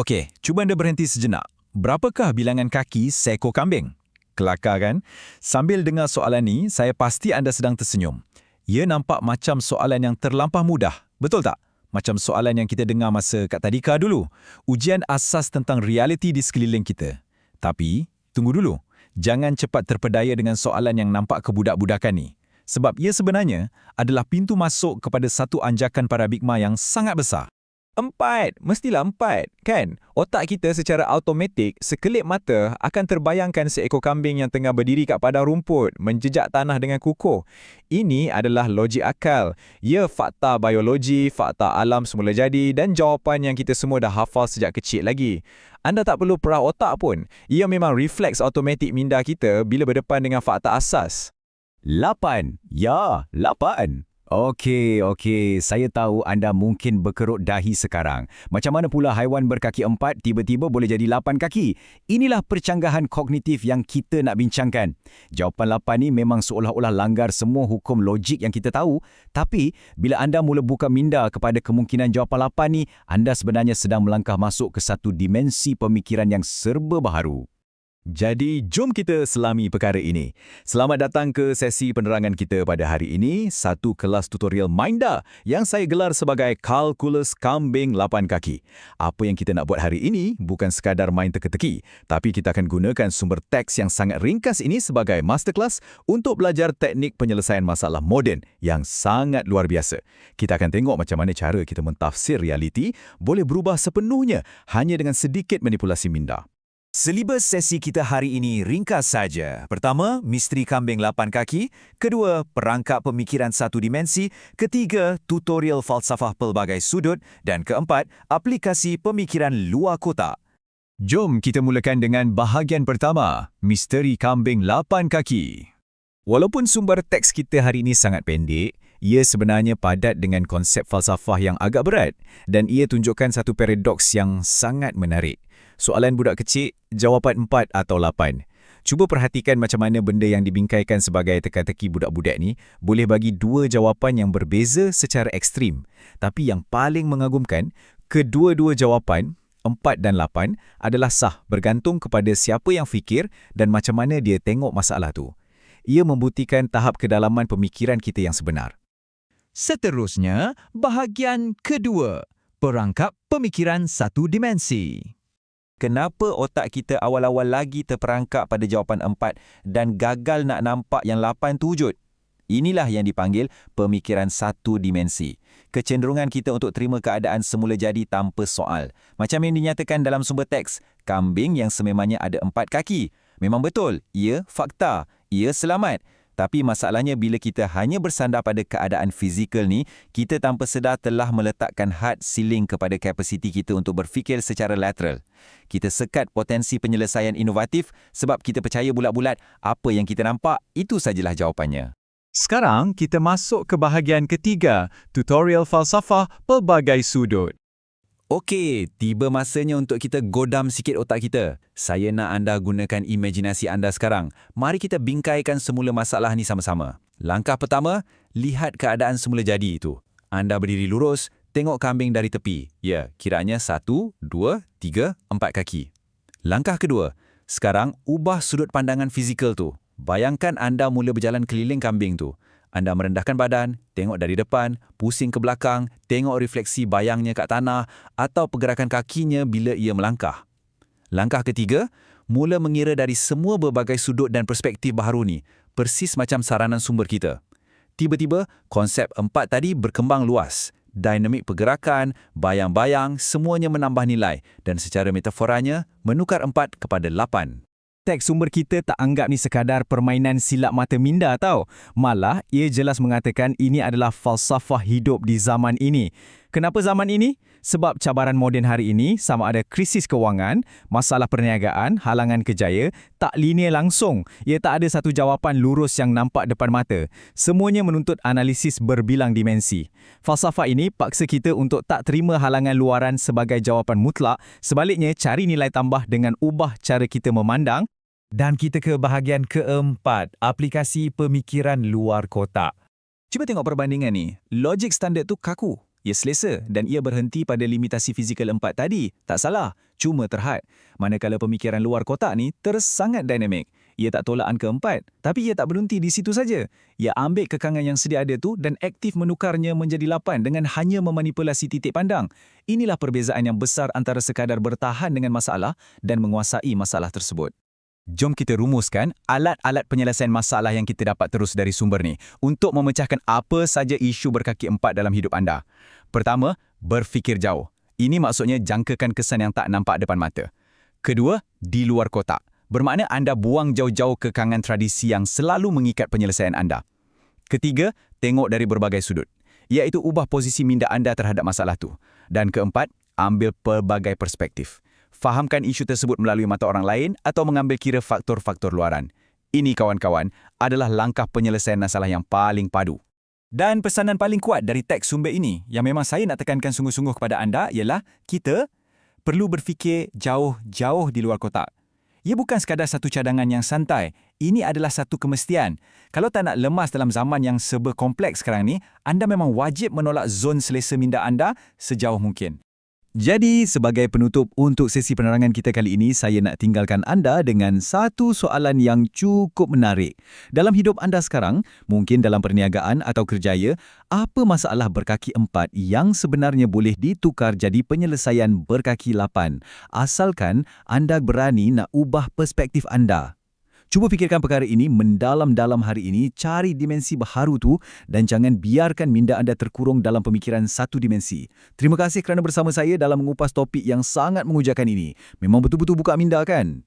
Okey, cuba anda berhenti sejenak. Berapakah bilangan kaki seekor kambing? Kelakar kan? Sambil dengar soalan ni, saya pasti anda sedang tersenyum. Ia nampak macam soalan yang terlampau mudah, betul tak? Macam soalan yang kita dengar masa kat tadika dulu. Ujian asas tentang realiti di sekeliling kita. Tapi, tunggu dulu. Jangan cepat terpedaya dengan soalan yang nampak kebudak-budakan ni. Sebab ia sebenarnya adalah pintu masuk kepada satu anjakan paradigma yang sangat besar. 4. Mestilah 4, kan? Otak kita secara automatik, sekelip mata akan terbayangkan seekor kambing yang tengah berdiri kat padang rumput, menjejak tanah dengan kukuh. Ini adalah logik akal. Ia fakta biologi, fakta alam semula jadi dan jawapan yang kita semua dah hafal sejak kecil lagi. Anda tak perlu perah otak pun. Ia memang refleks automatik minda kita bila berdepan dengan fakta asas. 8. Ya, 8. Okey. Saya tahu anda mungkin berkerut dahi sekarang. Macam mana pula haiwan berkaki 4 tiba-tiba boleh jadi 8 kaki? Inilah percanggahan kognitif yang kita nak bincangkan. Jawapan 8 ni memang seolah-olah langgar semua hukum logik yang kita tahu. Tapi, bila anda mula buka minda kepada kemungkinan jawapan 8 ni, anda sebenarnya sedang melangkah masuk ke satu dimensi pemikiran yang serba baharu. Jadi, jom kita selami perkara ini. Selamat datang ke sesi penerangan kita pada hari ini, satu kelas tutorial Minda yang saya gelar sebagai Kalkulus Kambing 8 Kaki. Apa yang kita nak buat hari ini bukan sekadar main teka-teki, tapi kita akan gunakan sumber teks yang sangat ringkas ini sebagai masterclass untuk belajar teknik penyelesaian masalah moden yang sangat luar biasa. Kita akan tengok macam mana cara kita mentafsir realiti boleh berubah sepenuhnya hanya dengan sedikit manipulasi minda. Silibus sesi kita hari ini ringkas saja. Pertama, misteri kambing 8 kaki. Kedua, perangkap pemikiran satu dimensi. Ketiga, tutorial falsafah pelbagai sudut. Dan keempat, aplikasi pemikiran luar kotak. Jom kita mulakan dengan bahagian pertama, misteri kambing 8 kaki. Walaupun sumber teks kita hari ini sangat pendek, ia sebenarnya padat dengan konsep falsafah yang agak berat dan ia tunjukkan satu paradoks yang sangat menarik. Soalan budak kecil, jawapan 4 atau 8. Cuba perhatikan macam mana benda yang dibingkaikan sebagai teka-teki budak-budak ni boleh bagi dua jawapan yang berbeza secara ekstrim. Tapi yang paling mengagumkan, kedua-dua jawapan, 4 dan 8, adalah sah bergantung kepada siapa yang fikir dan macam mana dia tengok masalah tu. Ia membuktikan tahap kedalaman pemikiran kita yang sebenar. Seterusnya, bahagian kedua, perangkap pemikiran satu dimensi. Kenapa otak kita awal-awal lagi terperangkap pada jawapan 4 dan gagal nak nampak yang 8 tu wujud? Inilah yang dipanggil pemikiran satu dimensi. Kecenderungan kita untuk terima keadaan semula jadi tanpa soal. Macam yang dinyatakan dalam sumber teks, kambing yang sememangnya ada 4 kaki. Memang betul, ia fakta, ia selamat. Tapi masalahnya bila kita hanya bersandar pada keadaan fizikal ni, kita tanpa sedar telah meletakkan had ceiling kepada kapasiti kita untuk berfikir secara lateral. Kita sekat potensi penyelesaian inovatif sebab kita percaya bulat-bulat apa yang kita nampak, itu sajalah jawapannya. Sekarang kita masuk ke bahagian ketiga, tutorial falsafah pelbagai sudut. Okey, tiba masanya untuk kita godam sikit otak kita. Saya nak anda gunakan imajinasi anda sekarang. Mari kita bingkaikan semula masalah ni sama-sama. Langkah pertama, lihat keadaan semula jadi itu. Anda berdiri lurus, tengok kambing dari tepi. Ya, kiranya 1, 2, 3, 4 kaki. Langkah kedua, sekarang ubah sudut pandangan fizikal tu. Bayangkan anda mula berjalan keliling kambing tu. Anda merendahkan badan, tengok dari depan, pusing ke belakang, tengok refleksi bayangnya kat tanah atau pergerakan kakinya bila ia melangkah. Langkah ketiga, mula mengira dari semua berbagai sudut dan perspektif baharu ni, persis macam saranan sumber kita. Tiba-tiba, konsep 4 tadi berkembang luas. Dinamik pergerakan, bayang-bayang, semuanya menambah nilai dan secara metaforanya, menukar 4 kepada 8. Teks sumber kita tak anggap ni sekadar permainan silap mata minda tau. Malah, ia jelas mengatakan ini adalah falsafah hidup di zaman ini. Kenapa zaman ini? Sebab cabaran moden hari ini sama ada krisis kewangan, masalah perniagaan, halangan kerjaya, tak linear langsung. Ia tak ada satu jawapan lurus yang nampak depan mata. Semuanya menuntut analisis berbilang dimensi. Falsafah ini paksa kita untuk tak terima halangan luaran sebagai jawapan mutlak, sebaliknya cari nilai tambah dengan ubah cara kita memandang. Dan kita ke bahagian keempat, aplikasi pemikiran luar kotak. Cuba tengok perbandingan ni. Logik standard tu kaku. Ia selesa dan ia berhenti pada limitasi fizikal 4 tadi. Tak salah, cuma terhad. Manakala pemikiran luar kotak ni terus sangat dinamik. Ia tak tolak angka 4, tapi ia tak berhenti di situ saja. Ia ambil kekangan yang sedia ada tu dan aktif menukarnya menjadi 8 dengan hanya memanipulasi titik pandang. Inilah perbezaan yang besar antara sekadar bertahan dengan masalah dan menguasai masalah tersebut. Jom kita rumuskan alat-alat penyelesaian masalah yang kita dapat terus dari sumber ni untuk memecahkan apa saja isu berkaki 4 dalam hidup anda. Pertama, berfikir jauh. Ini maksudnya jangkakan kesan yang tak nampak depan mata. Kedua, di luar kotak. Bermakna anda buang jauh-jauh kekangan tradisi yang selalu mengikat penyelesaian anda. Ketiga, tengok dari berbagai sudut, iaitu ubah posisi minda anda terhadap masalah tu. Dan keempat, ambil pelbagai perspektif. Fahamkan isu tersebut melalui mata orang lain atau mengambil kira faktor-faktor luaran. Ini, kawan-kawan, adalah langkah penyelesaian masalah yang paling padu. Dan pesanan paling kuat dari teks sumber ini yang memang saya nak tekankan sungguh-sungguh kepada anda ialah kita perlu berfikir jauh-jauh di luar kotak. Ia bukan sekadar satu cadangan yang santai. Ini adalah satu kemestian. Kalau tak nak lemas dalam zaman yang serba kompleks sekarang ni, anda memang wajib menolak zon selesa minda anda sejauh mungkin. Jadi, sebagai penutup untuk sesi penerangan kita kali ini, saya nak tinggalkan anda dengan satu soalan yang cukup menarik. Dalam hidup anda sekarang, mungkin dalam perniagaan atau kerjaya, apa masalah berkaki 4 yang sebenarnya boleh ditukar jadi penyelesaian berkaki 8? Asalkan anda berani nak ubah perspektif anda. Cuba fikirkan perkara ini mendalam-dalam hari ini, cari dimensi baharu tu dan jangan biarkan minda anda terkurung dalam pemikiran satu dimensi. Terima kasih kerana bersama saya dalam mengupas topik yang sangat mengujakan ini. Memang betul-betul buka minda kan?